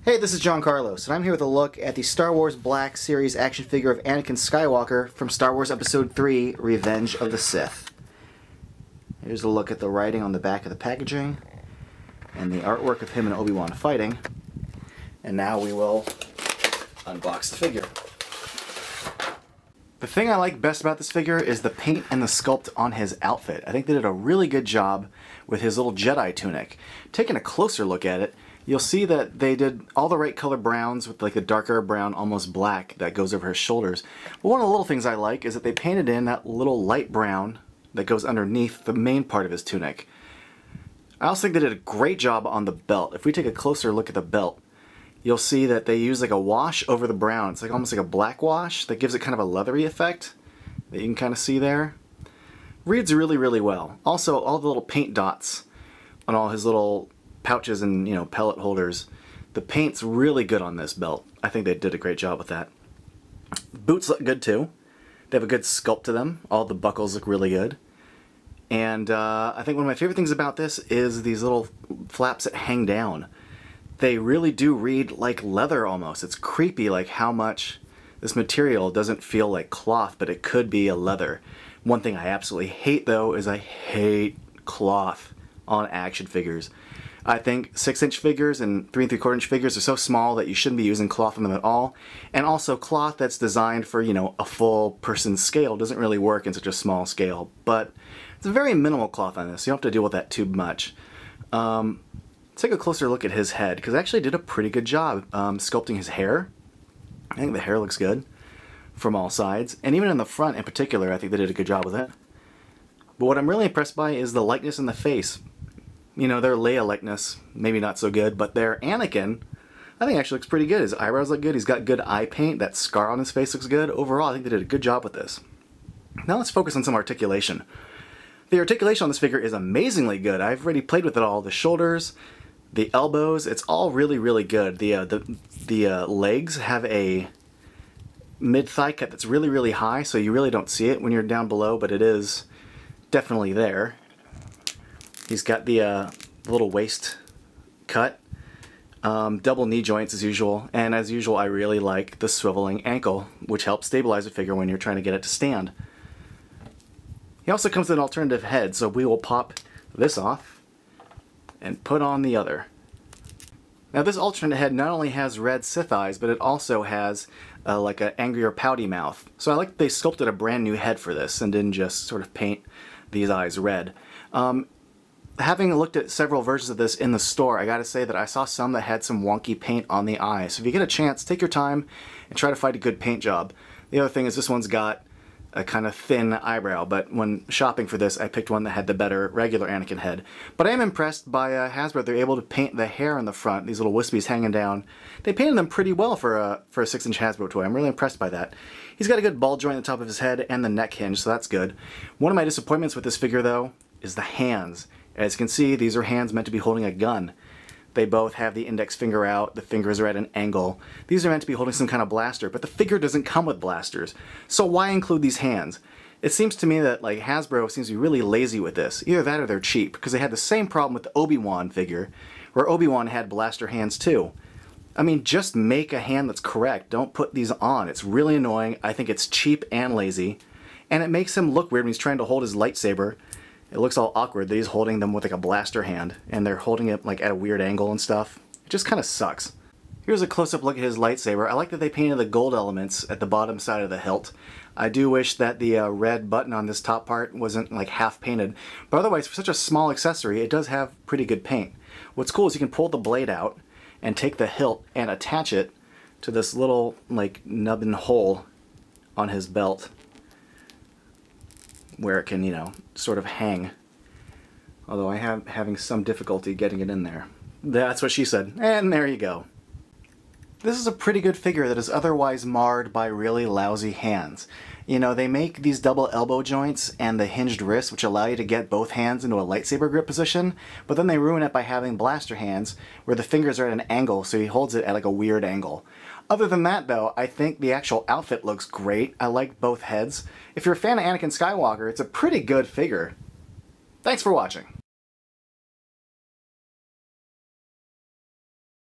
Hey, this is John Carlos, and I'm here with a look at the Star Wars Black Series action figure of Anakin Skywalker from Star Wars Episode 3, Revenge of the Sith. Here's a look at the writing on the back of the packaging, and the artwork of him and Obi-Wan fighting. And now we will unbox the figure. The thing I like best about this figure is the paint and the sculpt on his outfit. I think they did a really good job with his little Jedi tunic. Taking a closer look at it, you'll see that they did all the right color browns with like a darker brown, almost black, that goes over his shoulders. But one of the little things I like is that they painted in that little light brown that goes underneath the main part of his tunic. I also think they did a great job on the belt. If we take a closer look at the belt, you'll see that they use like a wash over the brown. It's like almost like a black wash that gives it kind of a leathery effect that you can kind of see there. Reads really, really well. Also, all the little paint dots on all his little pouches and, pellet holders. The paint's really good on this belt. I think they did a great job with that. Boots look good too. They have a good sculpt to them. All the buckles look really good. And I think one of my favorite things about this is these little flaps that hang down. They really do read like leather almost. It's creepy like how much this material doesn't feel like cloth, but it could be a leather. One thing I absolutely hate though is I hate cloth on action figures. I think 6-inch figures and 3 3/4-inch figures are so small that you shouldn't be using cloth on them at all. And also cloth that's designed for, a full person scale doesn't really work in such a small scale. But it's a very minimal cloth on this. You don't have to deal with that too much. Take a closer look at his head, because they actually did a pretty good job sculpting his hair. I think the hair looks good from all sides. And even in the front in particular, I think they did a good job with it. But what I'm really impressed by is the likeness in the face. Their Leia likeness, maybe not so good, but their Anakin, I think actually looks pretty good. His eyebrows look good, he's got good eye paint, that scar on his face looks good. Overall, I think they did a good job with this. Now let's focus on some articulation. The articulation on this figure is amazingly good. I've already played with it all. The shoulders, the elbows, it's all really, really good. The legs have a mid-thigh cut that's really, really high, so you really don't see it when you're down below, but it is definitely there. He's got the little waist cut, double knee joints as usual, and as usual I really like the swiveling ankle, which helps stabilize the figure when you're trying to get it to stand. He also comes with an alternative head, so we will pop this off and put on the other. Now this alternate head not only has red Sith eyes, but it also has like an angrier pouty mouth. So I like that they sculpted a brand new head for this and didn't just sort of paint these eyes red. Having looked at several versions of this in the store, I gotta say that I saw some that had some wonky paint on the eye. So if you get a chance, take your time and try to find a good paint job. The other thing is this one's got a kind of thin eyebrow, but when shopping for this, I picked one that had the better regular Anakin head. But I am impressed by Hasbro. They're able to paint the hair on the front, these little wispies hanging down. They painted them pretty well for a 6-inch Hasbro toy. I'm really impressed by that. He's got a good ball joint at the top of his head and the neck hinge, so that's good. One of my disappointments with this figure, though, is the hands. As you can see, these are hands meant to be holding a gun. They both have the index finger out, the fingers are at an angle. These are meant to be holding some kind of blaster, but the figure doesn't come with blasters. So why include these hands? It seems to me that Hasbro seems to be really lazy with this. Either that or they're cheap, because they had the same problem with the Obi-Wan figure, where Obi-Wan had blaster hands too. I mean, just make a hand that's correct. Don't put these on. It's really annoying. I think it's cheap and lazy. And it makes him look weird when he's trying to hold his lightsaber. It looks all awkward that he's holding them with like a blaster hand, and they're holding it like at a weird angle and stuff. It just kind of sucks. Here's a close-up look at his lightsaber. I like that they painted the gold elements at the bottom side of the hilt. I do wish that the red button on this top part wasn't like half painted, but otherwise for such a small accessory it does have pretty good paint. What's cool is you can pull the blade out and take the hilt and attach it to this little like nubbin hole on his belt, where it can, sort of hang. Although I am having some difficulty getting it in there. That's what she said. And there you go. This is a pretty good figure that is otherwise marred by really lousy hands. They make these double elbow joints and the hinged wrist, which allow you to get both hands into a lightsaber grip position, but then they ruin it by having blaster hands, where the fingers are at an angle, so he holds it at like a weird angle. Other than that, though, I think the actual outfit looks great. I like both heads. If you're a fan of Anakin Skywalker, it's a pretty good figure. Thanks for watching.